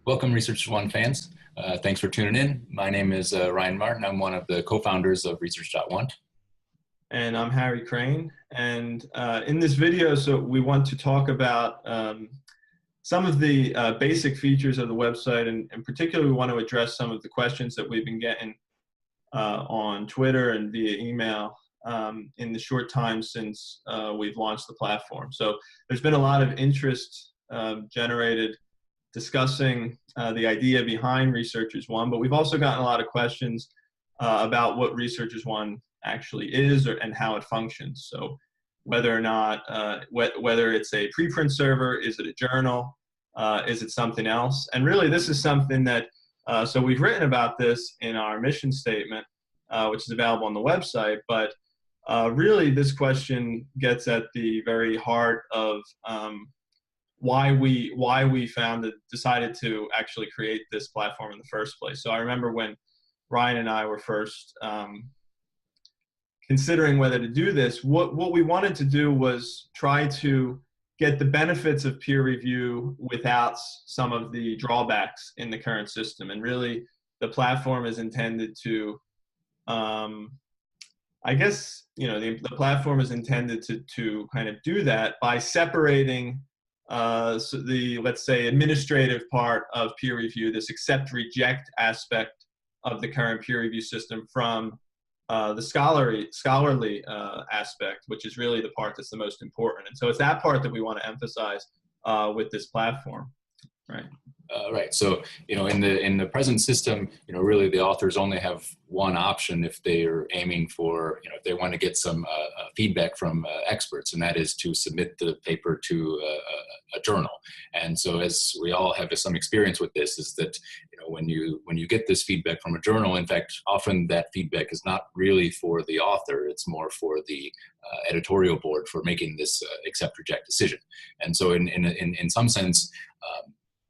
Welcome, Research One fans. Thanks for tuning in. My name is Ryan Martin. I'm one of the co-founders of Research.one. And I'm Harry Crane. And in this video, we want to talk about some of the basic features of the website, and particularly we want to address some of the questions that we've been getting on Twitter and via email in the short time since we've launched the platform. So there's been a lot of interest generated discussing the idea behind Researchers.One, but we've also gotten a lot of questions about what Researchers.One actually is and how it functions. So whether or not, whether it's a preprint server, is it a journal, is it something else? And really this is something that, so we've written about this in our mission statement, which is available on the website, but really this question gets at the very heart of why we decided to actually create this platform in the first place. So I remember when Ryan and I were first considering whether to do this, what we wanted to do was try to get the benefits of peer review without some of the drawbacks in the current system. And really the platform is intended to, I guess, the platform is intended to kind of do that by separating so let's say, administrative part of peer review, this accept reject aspect of the current peer review system, from the scholarly aspect, which is really the part that's the most important. And so it's that part that we want to emphasize with this platform, right? Right. So, in the present system, really the authors only have one option if they are aiming for, if they want to get some feedback from experts, and that is to submit the paper to a journal. And so, as we all have some experience with this, is that when you get this feedback from a journal, in fact, often that feedback is not really for the author; it's more for the editorial board for making this accept reject decision. And so, in some sense,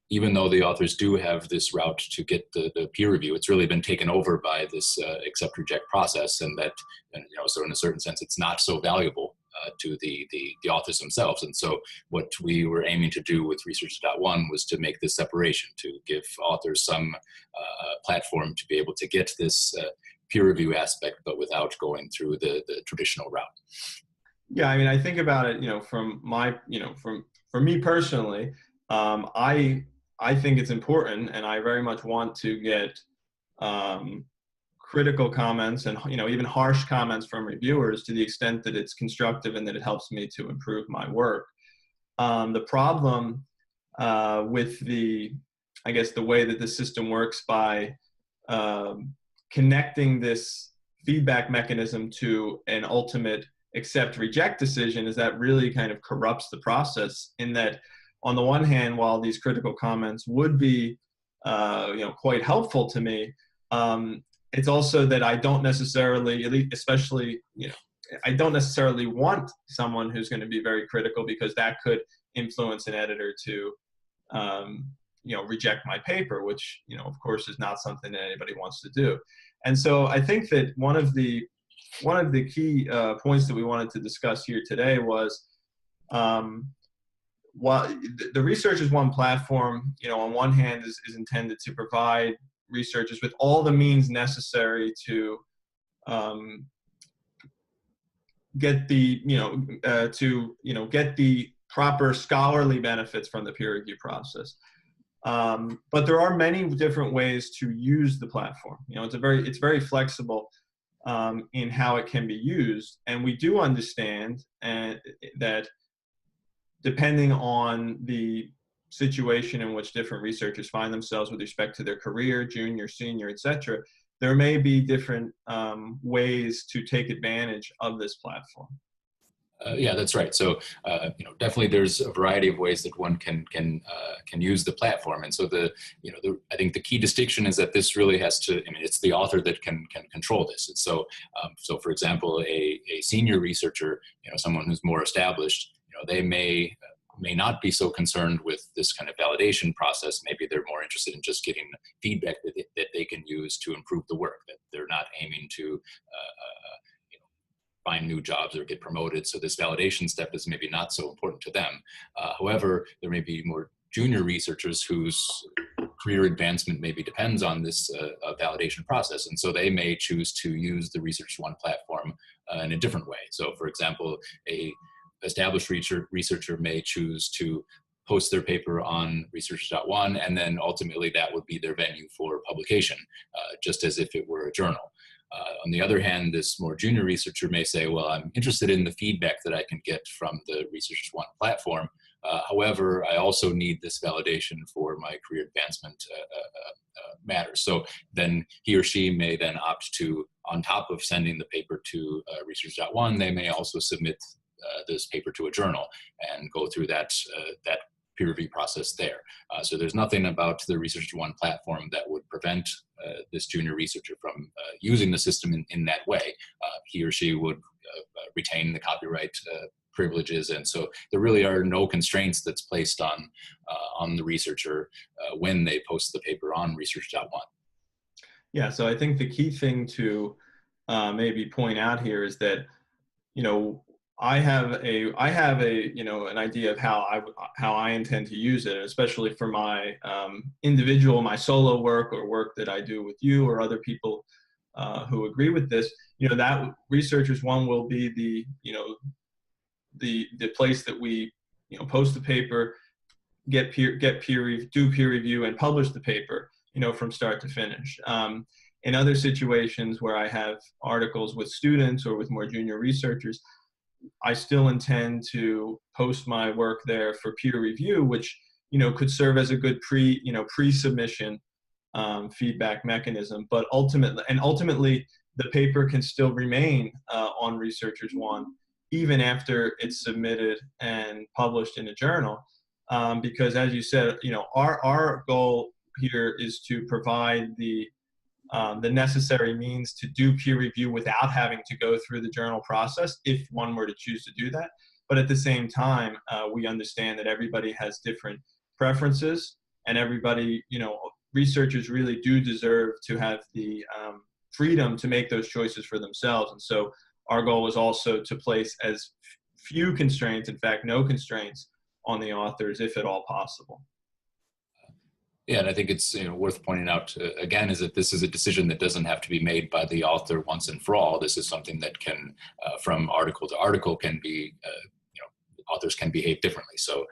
even though the authors do have this route to get the peer review, it's really been taken over by this accept reject process, and that, so in a certain sense, it's not so valuable to the authors themselves. And so what we were aiming to do with Research.One was to make this separation, to give authors some platform to be able to get this peer review aspect, but without going through the traditional route. Yeah, I mean, I think about it, from my, for me personally, I think it's important, and I very much want to get critical comments and even harsh comments from reviewers to the extent that it's constructive and that it helps me to improve my work. The problem with I guess the way that the system works by connecting this feedback mechanism to an ultimate accept reject decision is that really kind of corrupts the process, in that on the one hand, while these critical comments would be quite helpful to me, it's also that I don't necessarily, especially, I don't necessarily want someone who's going to be very critical, because that could influence an editor to reject my paper, which of course is not something that anybody wants to do. And so I think that one of the key points that we wanted to discuss here today was while the Researchers.One platform, on one hand is intended to provide researchers with all the means necessary to get the get the proper scholarly benefits from the peer review process. But there are many different ways to use the platform. It's very flexible in how it can be used, and we do understand that depending on the situation in which different researchers find themselves with respect to their career, junior, senior, etc., there may be different ways to take advantage of this platform. Yeah, that's right. So, definitely there's a variety of ways that one can use the platform. And so I think the key distinction is that this really has to, it's the author that can control this. And so, for example, a senior researcher, someone who's more established, they may not be so concerned with this kind of validation process. Maybe they're more interested in just getting feedback that they can use to improve the work, that they're not aiming to find new jobs or get promoted. So this validation step is maybe not so important to them. However, there may be more junior researchers whose career advancement maybe depends on this validation process. And so they may choose to use the RESEARCHERS.ONE platform in a different way. So for example, a established researcher may choose to post their paper on RESEARCHERS.ONE, and then ultimately that would be their venue for publication, just as if it were a journal. On the other hand, this more junior researcher may say, well, I'm interested in the feedback that I can get from the RESEARCHERS.ONE platform. However, I also need this validation for my career advancement matters. So then he or she may then opt to, on top of sending the paper to RESEARCHERS.ONE, they may also submit this paper to a journal and go through that peer review process there. So there's nothing about the RESEARCHERS.ONE platform that would prevent this junior researcher from using the system in that way. He or she would retain the copyright privileges, and so there really are no constraints that's placed on the researcher when they post the paper on RESEARCHERS.ONE. Yeah, so I think the key thing to maybe point out here is that, you know, I have a you know, an idea of how I intend to use it, especially for my my solo work or work that I do with you or other people who agree with this. You know, that RESEARCHERS.ONE will be the, you know, the place that we, you know, post the paper, do peer review, and publish the paper, you know, from start to finish. In other situations where I have articles with students or with more junior researchers, I still intend to post my work there for peer review, which, you know, could serve as a good pre-submission feedback mechanism. But ultimately, the paper can still remain on RESEARCHERS.ONE even after it's submitted and published in a journal, because, as you said, you know, our goal here is to provide the necessary means to do peer review without having to go through the journal process, if one were to choose to do that. But at the same time, we understand that everybody has different preferences, and everybody, you know, researchers really do deserve to have the freedom to make those choices for themselves. And so our goal is also to place as few constraints, in fact, no constraints, on the authors, if at all possible. Yeah, and I think it's, you know, worth pointing out again, is that this is a decision that doesn't have to be made by the author once and for all. This is something that can, from article to article, can be, you know, authors can behave differently. So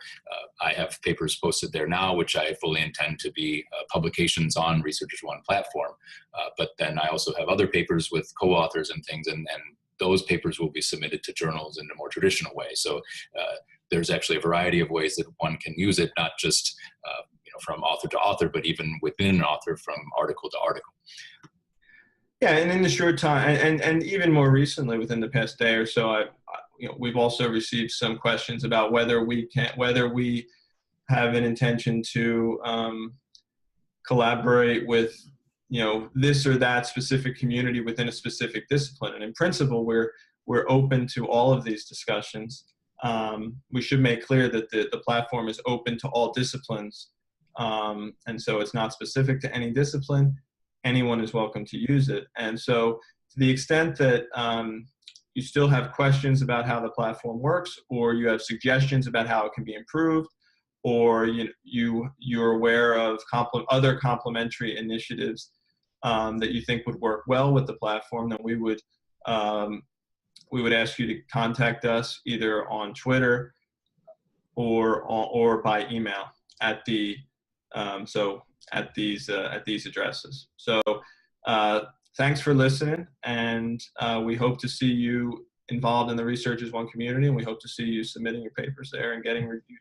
I have papers posted there now, which I fully intend to be publications on RESEARCHERS.ONE platform. But then I also have other papers with co-authors and things, and those papers will be submitted to journals in a more traditional way. So there's actually a variety of ways that one can use it, not just from author to author, but even within an author, from article to article. Yeah, and in the short time, and even more recently, within the past day or so, you know, we've also received some questions about whether we have an intention to collaborate with, you know, this or that specific community within a specific discipline. And in principle, we're open to all of these discussions. We should make clear that the platform is open to all disciplines. And so it's not specific to any discipline. Anyone is welcome to use it. And so to the extent that you still have questions about how the platform works, or you have suggestions about how it can be improved, or you're aware of other complementary initiatives that you think would work well with the platform, then we would ask you to contact us either on Twitter or by email at these addresses. So thanks for listening, and we hope to see you involved in the RESEARCHERS.ONE community, and we hope to see you submitting your papers there and getting reviewed.